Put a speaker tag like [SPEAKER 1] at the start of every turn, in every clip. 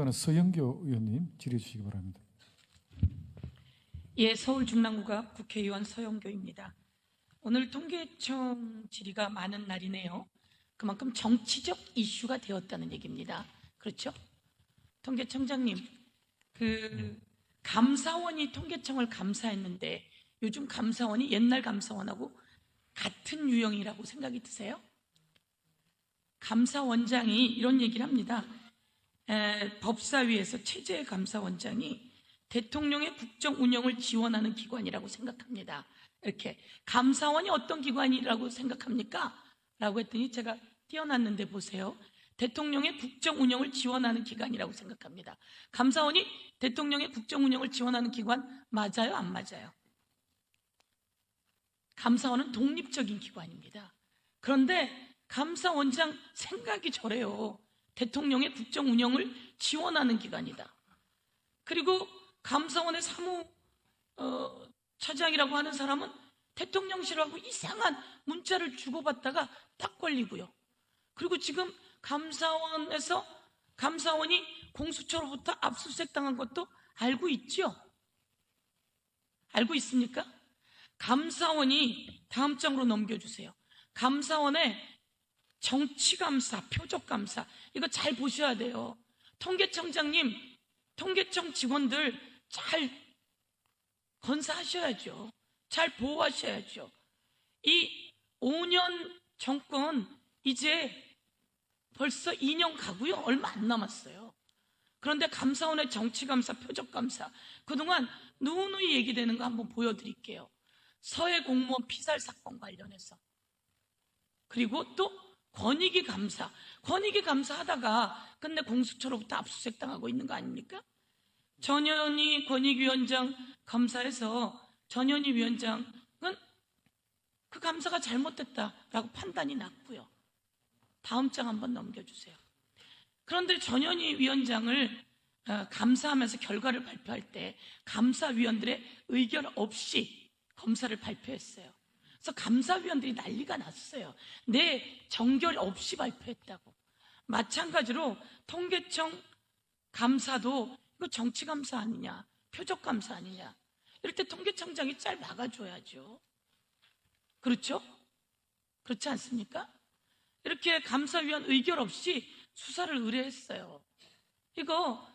[SPEAKER 1] 존경하는 서영교 의원님 질의해 주시기 바랍니다.
[SPEAKER 2] 예, 서울 중랑구갑 국회의원 서영교입니다. 오늘 통계청 질의가 많은 날이네요. 그만큼 정치적 이슈가 되었다는 얘기입니다. 그렇죠? 통계청장님, 감사원이 통계청을 감사했는데 요즘 감사원이 옛날 감사원하고 같은 유형이라고 생각이 드세요? 감사원장이 이런 얘기를 합니다. 법사위에서 최재 감사원장이 대통령의 국정 운영을 지원하는 기관이라고 생각합니다. 이렇게 감사원이 어떤 기관이라고 생각합니까? 라고 했더니 제가 띄어놨는데 보세요. 대통령의 국정 운영을 지원하는 기관이라고 생각합니다. 감사원이 대통령의 국정 운영을 지원하는 기관 맞아요? 안 맞아요? 감사원은 독립적인 기관입니다. 그런데 감사원장 생각이 저래요. 대통령의 국정 운영을 지원하는 기관이다. 그리고 감사원의 차장이라고 하는 사람은 대통령실하고 이상한 문자를 주고받다가 딱 걸리고요. 그리고 지금 감사원이 공수처로부터 압수수색 당한 것도 알고 있죠? 알고 있습니까? 감사원이 다음 장으로 넘겨주세요. 감사원의 정치감사, 표적감사 이거 잘 보셔야 돼요. 통계청장님, 통계청 직원들 잘 건사하셔야죠. 잘 보호하셔야죠. 이 5년 정권 이제 벌써 2년 가고요. 얼마 안 남았어요. 그런데 감사원의 정치감사, 표적감사 그동안 누누이 얘기되는 거 한번 보여드릴게요. 서해 공무원 피살 사건 관련해서 그리고 또 권익위 감사 하다가 근데 공수처로부터 압수수색 당하고 있는 거 아닙니까? 전현희 권익위원장 감사에서 전현희 위원장은 그 감사가 잘못됐다라고 판단이 났고요. 다음 장 한번 넘겨주세요. 그런데 전현희 위원장을 감사하면서 결과를 발표할 때 감사위원들의 의견 없이 검사를 발표했어요. 그래서 감사위원들이 난리가 났어요. 내 정결 없이 발표했다고. 마찬가지로 통계청 감사도 이거 정치감사 아니냐, 표적감사 아니냐. 이럴 때 통계청장이 잘 막아줘야죠. 그렇죠? 그렇지 않습니까? 이렇게 감사위원 의결 없이 수사를 의뢰했어요. 이거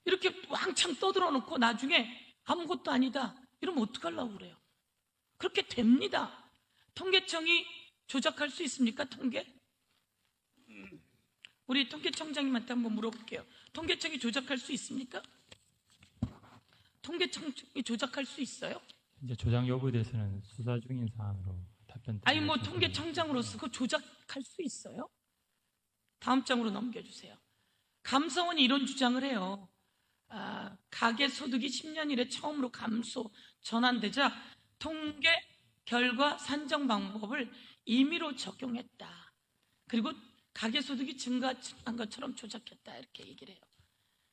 [SPEAKER 2] 이렇게 왕창 떠들어 놓고 나중에 아무것도 아니다 이러면 어떡하려고 그래요? 그렇게 됩니다. 통계청이 조작할 수 있습니까? 통계? 우리 통계청장님한테 한번 물어볼게요. 통계청이 조작할 수 있습니까? 통계청이 조작할 수 있어요?
[SPEAKER 3] 이제 조작 여부에 대해서는 수사 중인 사안으로 답변.
[SPEAKER 2] 아니 뭐 통계청장으로서 그 조작할 수 있어요? 다음 장으로 넘겨주세요. 감사원이 이런 주장을 해요. 가계소득이 10년 이래 처음으로 감소 전환되자 통계 결과 산정 방법을 임의로 적용했다. 그리고 가계소득이 증가한 것처럼 조작했다. 이렇게 얘기를 해요.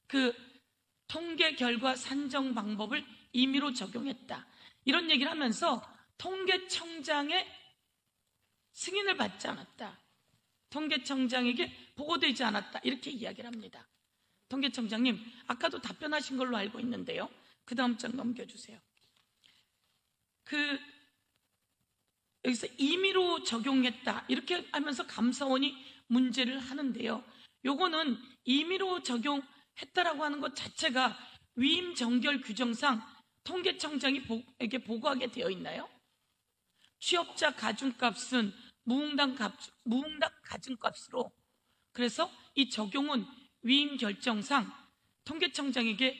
[SPEAKER 2] 그 통계 결과 산정 방법을 임의로 적용했다. 이런 얘기를 하면서 통계청장의 승인을 받지 않았다. 통계청장에게 보고되지 않았다. 이렇게 이야기를 합니다. 통계청장님, 아까도 답변하신 걸로 알고 있는데요. 그 다음 장 넘겨주세요. 여기서 임의로 적용했다. 이렇게 하면서 감사원이 문제를 하는데요. 요거는 임의로 적용했다라고 하는 것 자체가 위임 정결 규정상 통계청장에게 보고하게 되어 있나요? 취업자 가중값은 무응답 가중값으로 그래서 이 적용은 위임 결정상 통계청장에게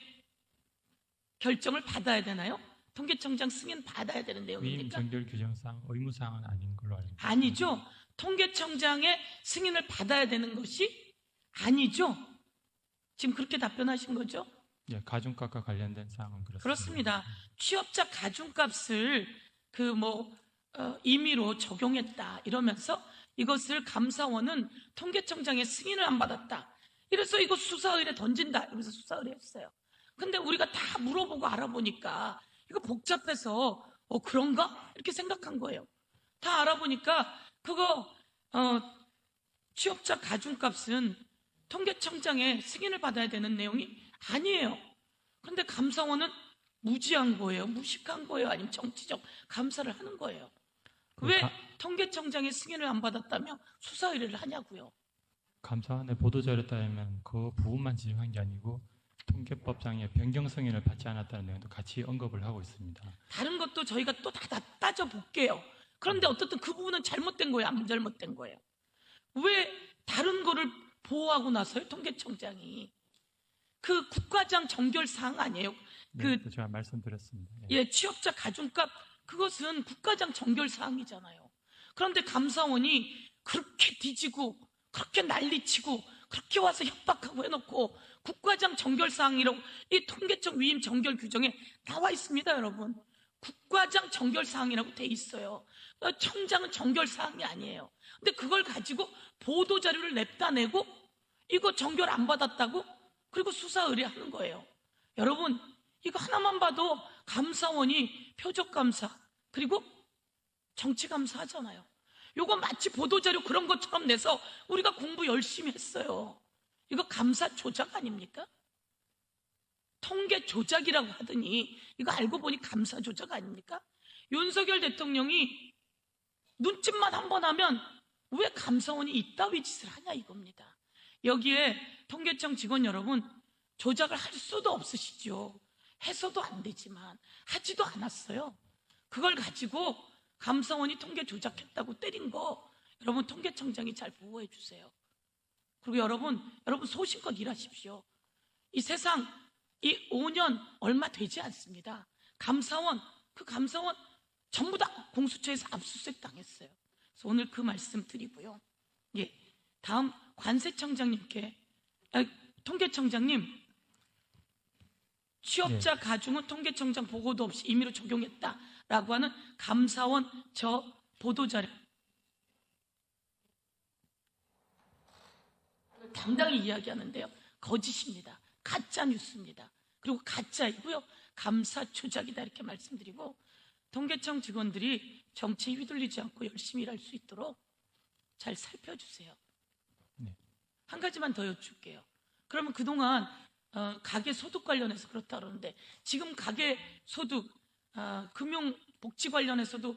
[SPEAKER 2] 결정을 받아야 되나요? 통계청장 승인 받아야 되는 내용입니까?
[SPEAKER 3] 위임 정결 규정상 의무사항은 아닌 걸로 알고 있습니다.
[SPEAKER 2] 아니죠. 통계청장의 승인을 받아야 되는 것이 아니죠. 지금 그렇게 답변하신 거죠?
[SPEAKER 3] 예, 가중값과 관련된 사항은 그렇습니다.
[SPEAKER 2] 그렇습니다. 취업자 가중값을 임의로 적용했다 이러면서 이것을 감사원은 통계청장의 승인을 안 받았다. 이래서 이거 수사 의뢰 던진다. 이러면서 수사 의뢰했어요. 근데 우리가 다 물어보고 알아보니까 이거 복잡해서 그런가? 이렇게 생각한 거예요. 다 알아보니까 그거 취업자 가중값은 통계청장의 승인을 받아야 되는 내용이 아니에요. 그런데 감사원은 무지한 거예요? 무식한 거예요? 아니면 정치적 감사를 하는 거예요? 왜 통계청장의 승인을 안 받았다며 수사 의뢰를 하냐고요?
[SPEAKER 3] 감사원의 보도자료에 따르면 그 부분만 지적한 게 아니고 통계법상의 변경 승인을 받지 않았다는 내용도 같이 언급을 하고 있습니다.
[SPEAKER 2] 다른 것도 저희가 또 다 따져볼게요. 그런데 어떻든 그 부분은 잘못된 거예요? 안 잘못된 거예요? 왜 다른 거를 보호하고 나서요? 통계청장이. 그 국가장 정결사항 아니에요?
[SPEAKER 3] 네, 제가 말씀드렸습니다. 예.
[SPEAKER 2] 예, 취업자 가중값 그것은 국가장 정결사항이잖아요. 그런데 감사원이 그렇게 뒤지고 그렇게 난리치고 그렇게 와서 협박하고 해놓고 국가장 정결사항이라고 이 통계청 위임 정결 규정에 나와 있습니다, 여러분. 국가장 정결사항이라고 돼 있어요. 청장은 정결사항이 아니에요. 근데 그걸 가지고 보도자료를 냅다 내고 이거 정결 안 받았다고 그리고 수사 의뢰하는 거예요. 여러분, 이거 하나만 봐도 감사원이 표적감사 그리고 정치감사 하잖아요. 이거 마치 보도자료 그런 것처럼 내서 우리가 공부 열심히 했어요. 이거 감사 조작 아닙니까? 통계 조작이라고 하더니 이거 알고 보니 감사 조작 아닙니까? 윤석열 대통령이 눈짓만 한 번 하면 왜 감사원이 이따위 짓을 하냐 이겁니다. 여기에 통계청 직원 여러분 조작을 할 수도 없으시죠. 해서도 안 되지만 하지도 않았어요. 그걸 가지고 감사원이 통계 조작했다고 때린 거 여러분 통계청장이 잘 보호해 주세요. 그리고 여러분 소신껏 일하십시오. 이 세상 이 5년 얼마 되지 않습니다. 감사원 전부 다 공수처에서 압수수색 당했어요. 그래서 오늘 그 말씀 드리고요. 예, 다음 관세청장님께 통계청장님 취업자 가중은 통계청장 보고도 없이 임의로 적용했다라고 하는 감사원 저 보도자료 당당히 이야기하는데요. 거짓입니다. 가짜 뉴스입니다. 그리고 가짜이고요. 감사 조작이다 이렇게 말씀드리고 통계청 직원들이 정치에 휘둘리지 않고 열심히 일할 수 있도록 잘 살펴주세요.
[SPEAKER 3] 네.
[SPEAKER 2] 한 가지만 더 여쭐게요. 그러면 그동안 가계소득 관련해서 그렇다 그러는데 지금 가계소득 금융복지 관련해서도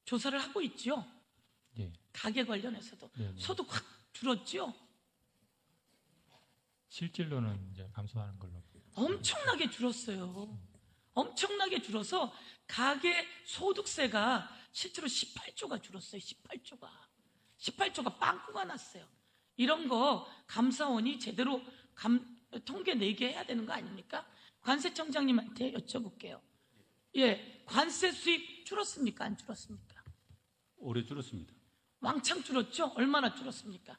[SPEAKER 2] 조사를 하고 있죠.
[SPEAKER 3] 예.
[SPEAKER 2] 가계 관련해서도
[SPEAKER 3] 네.
[SPEAKER 2] 소득 확 줄었죠.
[SPEAKER 3] 실질로는 이제 감소하는 걸로.
[SPEAKER 2] 엄청나게 줄었어요. 엄청나게 줄어서 가계 소득세가 실제로 18조가 줄었어요. 18조가 빵꾸가 났어요. 이런 거 감사원이 제대로 통계 내게 해야 되는 거 아닙니까? 관세청장님한테 여쭤볼게요. 예, 관세 수입 줄었습니까? 안 줄었습니까?
[SPEAKER 4] 올해 줄었습니다.
[SPEAKER 2] 왕창 줄었죠? 얼마나 줄었습니까?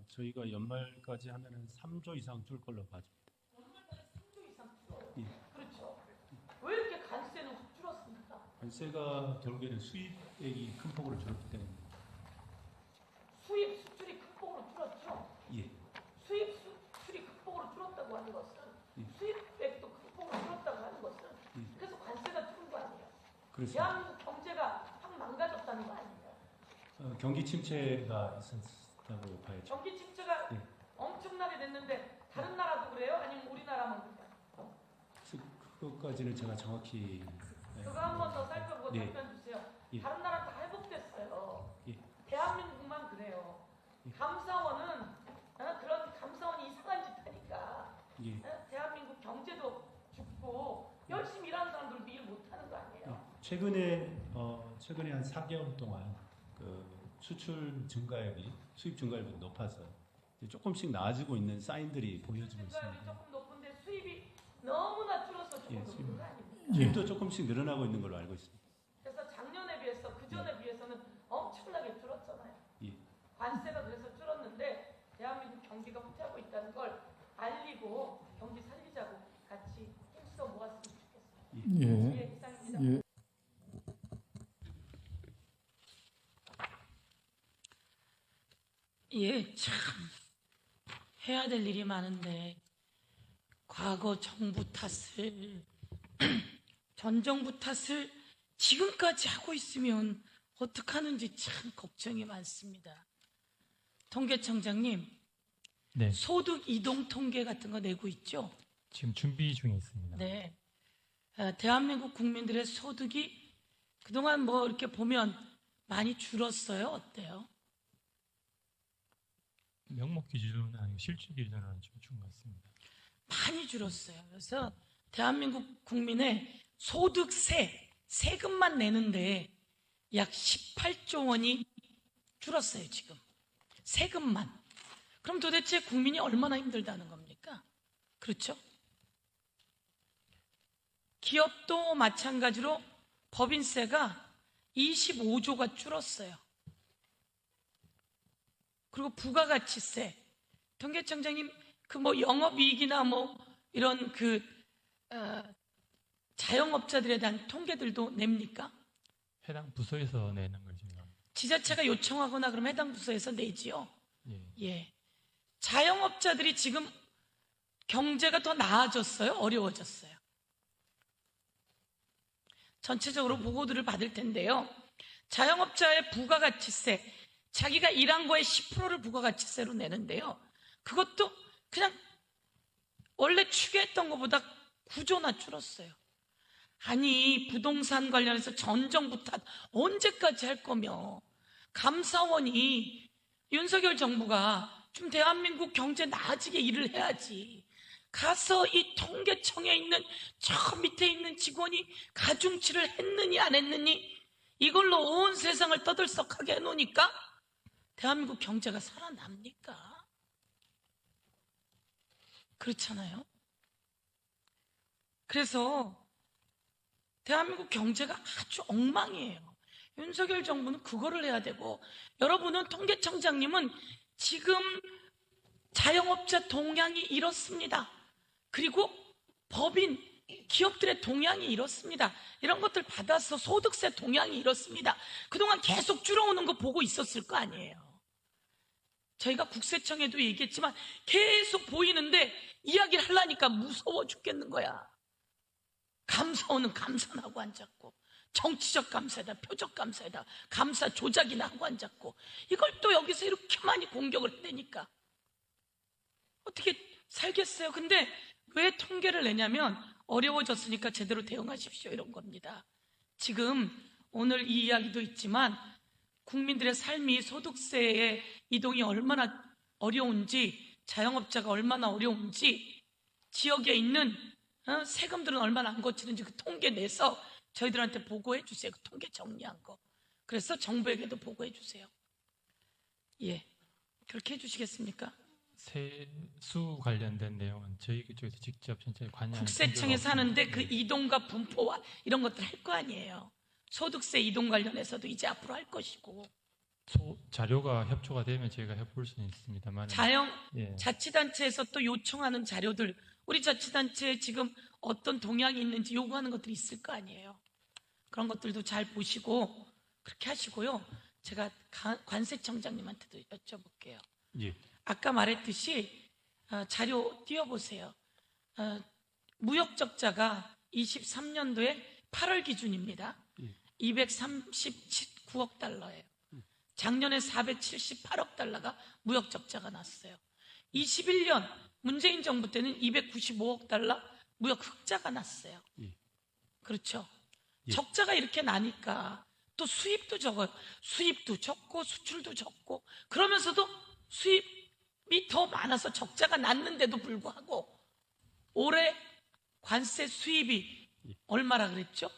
[SPEAKER 4] 저희가 연말까지 하면은 3조 이상 줄 걸로 봐집니다.
[SPEAKER 2] 그렇죠. 왜 이렇게 관세는 확 줄었습니까?
[SPEAKER 4] 관세가 결국에는 수입액이 큰 폭으로 줄었기 때문에.
[SPEAKER 2] 수입 수출이 큰 폭으로 줄었죠?
[SPEAKER 4] 예.
[SPEAKER 2] 수입 수출이 큰 폭으로 줄었다고 하는 것은 수입액도 큰 폭으로 줄었다고 하는 것은 그래서 관세가 줄은 거 아니에요?
[SPEAKER 4] 그렇습니다.
[SPEAKER 2] 대한민국 경제가 확 망가졌다는 거 아니에요?
[SPEAKER 4] 경기 침체가 있었다고 봐야죠.
[SPEAKER 2] 경기 침체가
[SPEAKER 4] 예.
[SPEAKER 2] 엄청나게 됐는데 다른 나라도 그래요? 아니면 우리나라만 그래요?
[SPEAKER 4] 그것까지는 제가 정확히
[SPEAKER 2] 그거 한 번 더 살펴보고
[SPEAKER 4] 네.
[SPEAKER 2] 답변 주세요.
[SPEAKER 4] 예.
[SPEAKER 2] 다른 나라 다 회복됐어요.
[SPEAKER 4] 예.
[SPEAKER 2] 대한민국만 그래요.
[SPEAKER 4] 예.
[SPEAKER 2] 감사원은 그런 감사원이 이상한 짓 하니까
[SPEAKER 4] 예.
[SPEAKER 2] 대한민국 경제도 죽고 열심히 일하는 사람들도 일 못하는 거 아니에요?
[SPEAKER 4] 최근에 한 4개월 동안 그 수출 증가율이 수입 증가율이 높아서 이제 조금씩 나아지고 있는 사인들이 보여지고
[SPEAKER 2] 수입이
[SPEAKER 4] 있습니다.
[SPEAKER 2] 조금 높은데 수입이 너무나 줄어서 조금
[SPEAKER 4] 예,
[SPEAKER 2] 높은 거 아닙니까?
[SPEAKER 4] 수입도 조금씩 늘어나고 있는 걸로 알고 있습니다.
[SPEAKER 2] 그래서 작년에 비해서 그전에 비해서는 엄청나게 줄었잖아요.
[SPEAKER 4] 예.
[SPEAKER 2] 관세가 그래서 줄었는데 대한민국 경기가 후퇴하고 있다는 걸 알리고 경기 살리자고 같이 힘써 모았으면 좋겠습니다.
[SPEAKER 1] 예.
[SPEAKER 2] 예, 이상입니다.
[SPEAKER 1] 예.
[SPEAKER 2] 예, 참 해야 될 일이 많은데 과거 정부 탓을 전 정부 탓을 지금까지 하고 있으면 어떡하는지 참 걱정이 많습니다. 통계청장님,
[SPEAKER 3] 네,
[SPEAKER 2] 소득 이동 통계 같은 거 내고 있죠?
[SPEAKER 3] 지금 준비 중에 있습니다.
[SPEAKER 2] 네. 대한민국 국민들의 소득이 그동안 뭐 이렇게 보면 많이 줄었어요? 어때요?
[SPEAKER 3] 명목 기준은 아니고 실질 기준으로는 좀 준 것 같습니다.
[SPEAKER 2] 많이 줄었어요. 그래서 대한민국 국민의 소득세, 세금만 내는데 약 18조 원이 줄었어요, 지금. 세금만. 그럼 도대체 국민이 얼마나 힘들다는 겁니까? 그렇죠? 기업도 마찬가지로 법인세가 25조가 줄었어요. 그리고 부가가치세, 통계청장님 그 뭐 영업이익이나 뭐 이런 그 자영업자들에 대한 통계들도 냅니까?
[SPEAKER 3] 해당 부서에서 내는 걸 지금.
[SPEAKER 2] 지자체가 요청하거나 그럼 해당 부서에서 내지요.
[SPEAKER 3] 예.
[SPEAKER 2] 예. 자영업자들이 지금 경제가 더 나아졌어요? 어려워졌어요? 전체적으로 보고들을 받을 텐데요. 자영업자의 부가가치세, 자기가 일한 거에 10%를 부가가치세로 내는데요. 그것도 그냥 원래 추계했던 것보다 9조나 줄었어요. 아니, 부동산 관련해서 전 정부 탓 언제까지 할 거며, 감사원이 윤석열 정부가 좀 대한민국 경제 나아지게 일을 해야지. 가서 이 통계청에 있는 저 밑에 있는 직원이 가중치를 했느니 안 했느니 이걸로 온 세상을 떠들썩하게 해놓으니까 대한민국 경제가 살아납니까? 그렇잖아요. 그래서 대한민국 경제가 아주 엉망이에요. 윤석열 정부는 그거를 해야 되고, 여러분은 통계청장님은 지금 자영업자 동향이 이렇습니다. 그리고 법인, 기업들의 동향이 이렇습니다. 이런 것들 받아서 소득세 동향이 이렇습니다. 그동안 계속 줄어오는 거 보고 있었을 거 아니에요. 저희가 국세청에도 얘기했지만 계속 보이는데 이야기를 하려니까 무서워 죽겠는 거야. 감사원은 감사는 하고 앉았고, 정치적 감사다, 표적 감사다, 감사 조작이나 하고 앉았고, 이걸 또 여기서 이렇게 많이 공격을 해대니까 어떻게 살겠어요? 근데 왜 통계를 내냐면 어려워졌으니까 제대로 대응하십시오, 이런 겁니다. 지금 오늘 이 이야기도 있지만 국민들의 삶이 소득세의 이동이 얼마나 어려운지, 자영업자가 얼마나 어려운지, 지역에 있는 세금들은 얼마나 안 거치는지 그 통계 내서 저희들한테 보고해 주세요. 그 통계 정리한 거. 그래서 정부에게도 보고해 주세요. 예, 그렇게 해주시겠습니까?
[SPEAKER 3] 세수 관련된 내용은 저희 그쪽에서 직접 진짜 관여하는
[SPEAKER 2] 국세청에서 하는데 그 이동과 분포와 이런 것들 할 거 아니에요. 소득세 이동 관련해서도 이제 앞으로 할 것이고,
[SPEAKER 3] 자료가 협조가 되면 저희가 해볼 수는 있습니다만 예.
[SPEAKER 2] 자치단체에서 또 요청하는 자료들, 우리 자치단체에 지금 어떤 동향이 있는지 요구하는 것들이 있을 거 아니에요. 그런 것들도 잘 보시고 그렇게 하시고요. 제가 관세청장님한테도 여쭤볼게요.
[SPEAKER 3] 예.
[SPEAKER 2] 아까 말했듯이 자료 띄워보세요. 무역적자가 23년도에 8월 기준입니다. 239억 달러예요. 작년에 478억 달러가 무역적자가 났어요. 21년 문재인 정부 때는 295억 달러 무역 흑자가 났어요. 그렇죠? 적자가 이렇게 나니까 또 수입도 적어요. 수입도 적고 수출도 적고, 그러면서도 수입이 더 많아서 적자가 났는데도 불구하고 올해 관세 수입이 얼마라 그랬죠?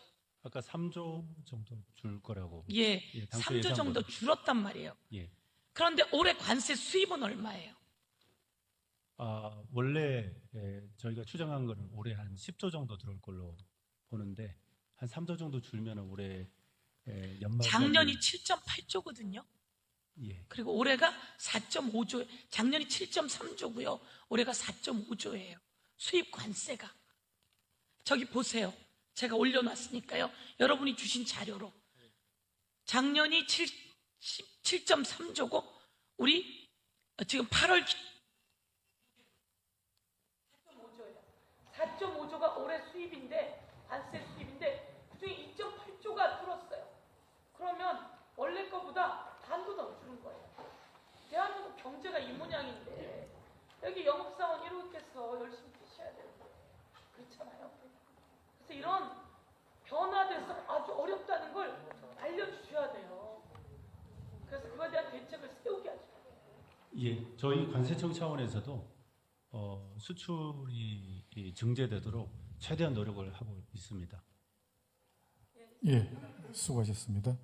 [SPEAKER 4] 아까 3조 정도 줄 거라고.
[SPEAKER 2] 예,
[SPEAKER 4] 당초
[SPEAKER 2] 3조 정도
[SPEAKER 4] 예상보다.
[SPEAKER 2] 줄었단 말이에요.
[SPEAKER 4] 예.
[SPEAKER 2] 그런데 올해 관세 수입은 얼마예요?
[SPEAKER 4] 원래 저희가 추정한 거는 올해 한 10조 정도 들어올 걸로 보는데, 한 3조 정도 줄면 올해 연말
[SPEAKER 2] 작년이 7.8조거든요.
[SPEAKER 4] 예.
[SPEAKER 2] 그리고 올해가 4.5조, 작년이 7.3조고요. 올해가 4.5조예요. 수입 관세가. 저기 보세요. 제가 올려놨으니까요. 여러분이 주신 자료로. 작년이 7.3조고 우리 지금 8월 4.5조예요. 4.5조가 올해 수입인데, 관세 수입인데 그중에 2.8조가 줄었어요. 그러면 원래 거보다 반도 더 줄은 거예요. 대한민국 경제가 이 모양인데 여기 영업사원 이렇게서 열심히 뛰셔야 되는데 그렇잖아요. 그래서 이런 변화돼서 아주 어렵다는 걸 알려주셔야 돼요. 그래서 그거에 대한 대책을 세우게 하셔야 돼요.
[SPEAKER 4] 예, 저희 관세청 차원에서도 수출이 증대되도록 최대한 노력을 하고 있습니다.
[SPEAKER 1] 예, 수고하셨습니다.